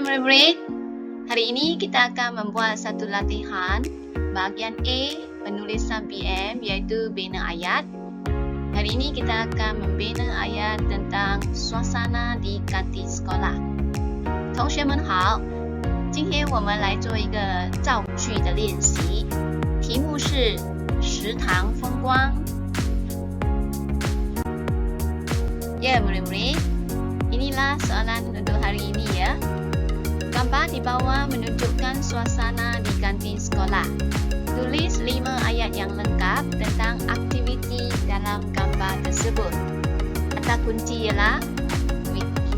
murid-murid, hari ini kita akan membuat satu latihan bahagian A penulisan BM iaitu bina ayat. Hari ini kita akan membina ayat tentang suasana di kantin sekolah. 同学们好，今天我们来做一个造句的练习，题目是食堂风光。Ya murid-murid, inilah soalan untuk hari ini ya. Gambar di bawah menunjukkan suasana di kantin sekolah. Tulis 5 ayat yang lengkap tentang aktiviti dalam gambar tersebut. Kata kunci ialah aktiviti.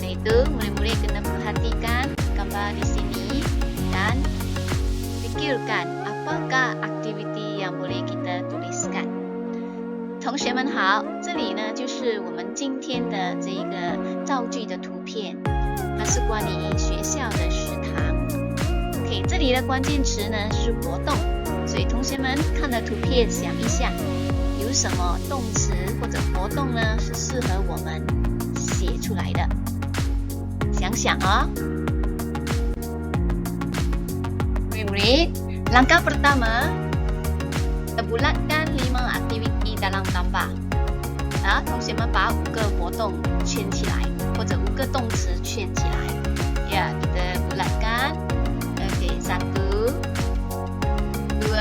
Oleh itu, murid-murid kena perhatikan gambar di sini dan fikirkan apakah aktiviti yang boleh kita tuliskan. 同学们好，这里呢就是我们今天的这一个造句的图片，它是关于学校的食堂。OK， 这里的关键词呢是活动，所以同学们看了图片想一下，有什么动词或者活动呢是适合我们写出来的？想想哦。Murid-murid, langkah pertama, kita bulatkan 5 aktiviti dalam gambar. 同学们把5个活动圈起来，或者5个动词圈起来。Ya, kita bulatkan. Okey, 1, 2,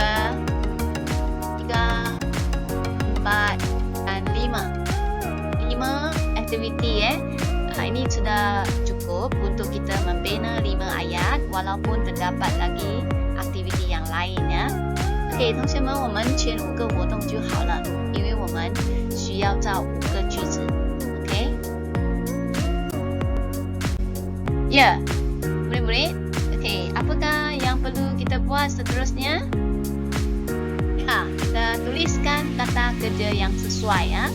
3, 4 dan 5. 5 aktiviti ini sudah cukup untuk kita membina 5 ayat walaupun terdapat lagi aktiviti yang lain ya. OK， 同学们，我们圈5个活动就好了，因为我们需要造5个句子。OK， ya, murid-murid. OK， apakah yang perlu kita buat seterusnya? Ya, kita tuliskan kata kerja yang sesuai ya.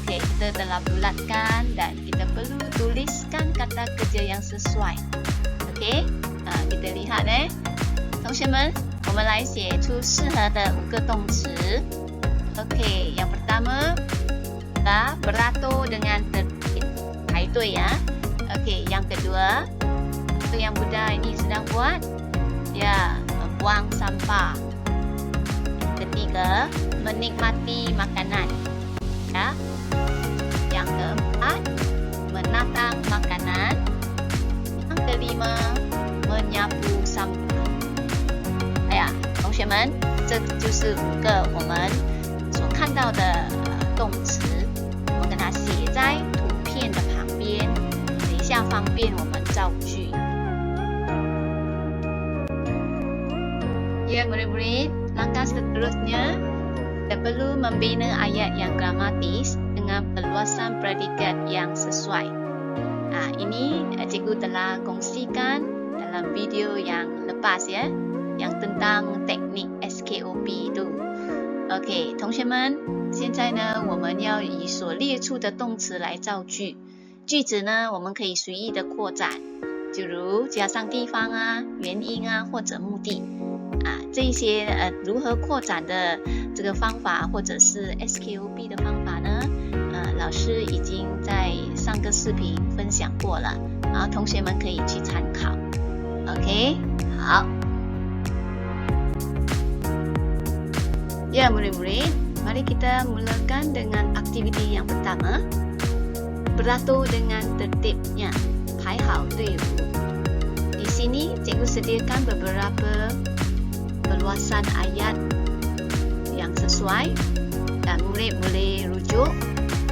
OK， kita telah bulatkan dan kita perlu tuliskan kata kerja yang sesuai. OK， kita lihat 同学们。我们来写出适合的5个动词。OK， yang pertama, beratur dengan tertib, 排队ya. OK， yang kedua, itu yang Buddha ini sedang buat, ya, membuang sampah. Ketiga, menikmati makanan, ya. Yang keempat, menatang makanan. Yang kelima, menyapu sampah. 同学们，这就是5个我们所看到的动词，我们给它写在图片的旁边，等一下方便我们造句。Ya murid-murid, langkah seterusnya kita perlu membina ayat yang gramatis dengan perluasan predikat yang sesuai. Ini cikgu telah kongsikan dalam video yang lepas ya. yang tentang teknik SKOP itu。 OK， 同学们，现在呢，我们要以所列出的动词来造句。句子呢，我们可以随意的扩展，就如加上地方啊、原因啊或者目的这一些如何扩展的这个方法，或者是 SKOP 的方法呢，老师已经在上个视频分享过了，然后同学们可以去参考。OK， 好。Ya murid-murid, mari kita mulakan dengan aktiviti yang pertama. Beratur dengan tertibnya, 排好队伍。 Di sini cikgu sediakan beberapa perluasan ayat yang sesuai dan murid boleh rujuk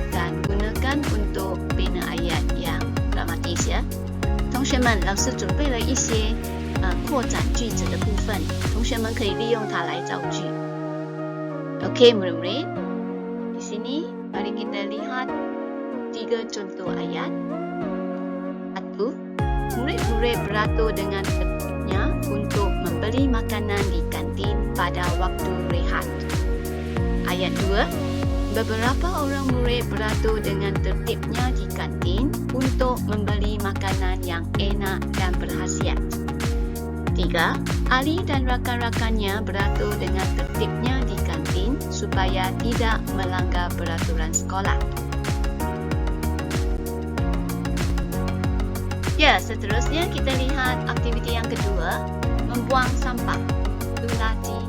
dan gunakan untuk bina ayat yang dramatis ya. 同学们，老师准备了一些扩展句子的部分，同学们可以利用它来造句。Oke murid-murid, di sini mari kita lihat 3 contoh ayat. 1. Murid-murid beratur dengan tertibnya untuk membeli makanan di kantin pada waktu rehat. Ayat 2. Beberapa orang murid beratur dengan tertibnya di kantin untuk membeli makanan yang enak dan berkhasiat. 3. Ali dan rakan-rakannya beratur dengan tertibnya di kantin supaya tidak melanggar peraturan sekolah. Ya, seterusnya kita lihat aktiviti yang kedua, membuang sampah. Lulati.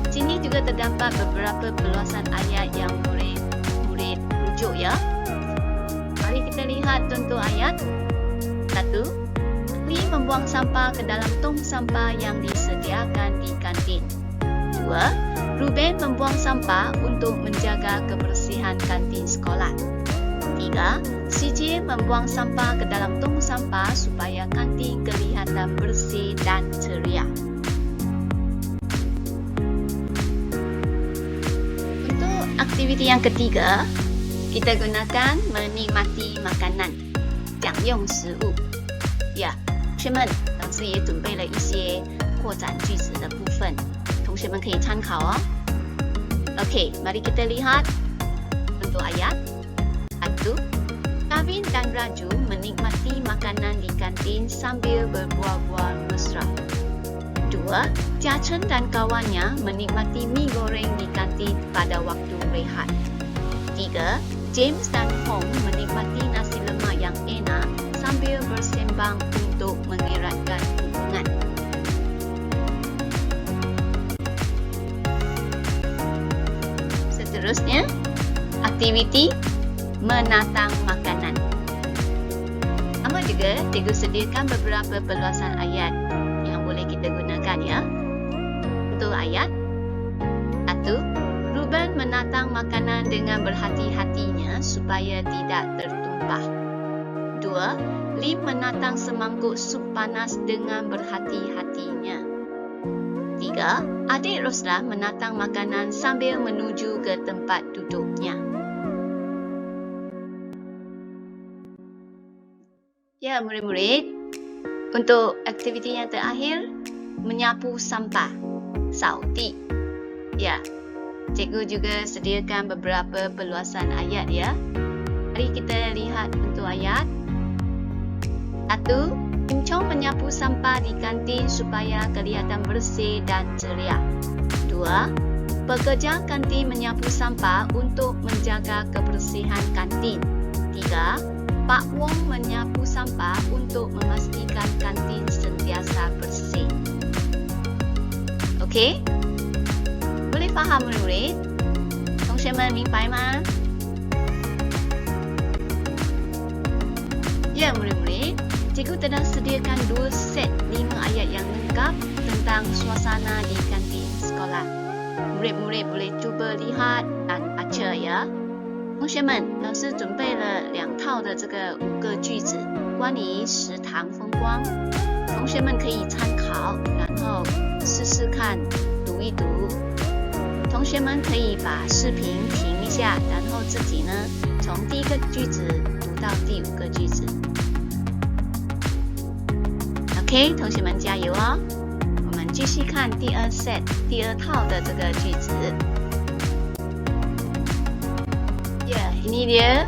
Sini juga terdapat beberapa perluasan ayat yang murid rujuk ya. Mari kita lihat contoh ayat. 1. Ali membuang sampah ke dalam tong sampah yang disediakan di kantin. 2. Ruben membuang sampah untuk menjaga kebersihan kantin sekolah. 3. CJ membuang sampah ke dalam tong sampah supaya kantin kelihatan bersih dan ceria. Untuk aktiviti yang ketiga, kita gunakan menikmati makanan. 享用食物。呀，同学们，老师也准备了一些扩展句子的部分，同学们可以参考哦。Oke, mari kita lihat bentuk ayat. 1. Kevin dan Raju menikmati makanan di kantin sambil berbual-bual mesra. 2. Jiachen dan kawannya menikmati mie goreng di kantin pada waktu rehat. 3. James dan Hong menikmati nasi lemak yang enak sambil bersembang untuk mengeratkan hubungan. Seterusnya, aktiviti menatang makanan. Sama juga, cikgu sediakan beberapa perluasan ayat yang boleh kita gunakan ya. Untuk ayat 1. Ruben menatang makanan dengan berhati-hatinya supaya tidak tertumpah. 2. Lim menatang semangkuk sup panas dengan berhati-hatinya. 3. Adik Rosla menatang makanan sambil menuju ke tempat duduknya. Ya, murid-murid, untuk aktiviti yang terakhir, menyapu sampah, sauti. Ya, cikgu juga sediakan beberapa perluasan ayat ya. Mari kita lihat bentuk ayat. 1. Kim Chong menyapu sampah di kantin supaya kelihatan bersih dan ceria. 2. Pekerja kantin menyapu sampah untuk menjaga kebersihan kantin. 3. Pak Wong menyapu sampah untuk memastikan kantin sentiasa bersih. Okey? Boleh faham murid-murid? 同学们明白吗？ Ya murid-murid, cikgu telah sediakan 2 set 5 ayat yang lengkap tentang suasana di kantin sekolah. Murid-murid boleh cuba lihat dan baca ya. 同学们，老师准备了2套的这个5个句子，关于食堂风光，同学们可以参考，然后试试看，读一读。同学们可以把视频停一下，然后自己呢从第1个句子读到第5个句子。OK， 同学们加油哦！我们继续看第2 set 第2套的这个句子。Ya, ini dia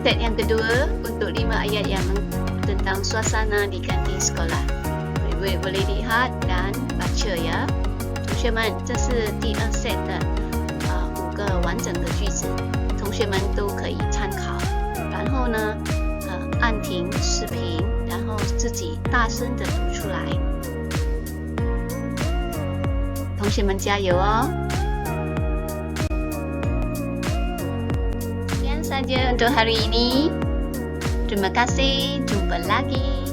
set yang kedua untuk 5 ayat yang tentang suasana di kantin sekolah. Murid-murid boleh lihat dan baca ya. 同学们，这是第2 set 的5个完整的句子，同学们都可以参考。然后呢，按停视频，然后自己大声的读出来。同学们加油哦！ saja untuk hari ini. Terima kasih, jumpa lagi.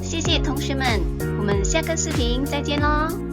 谢谢同学们，我们下个视频再见咯。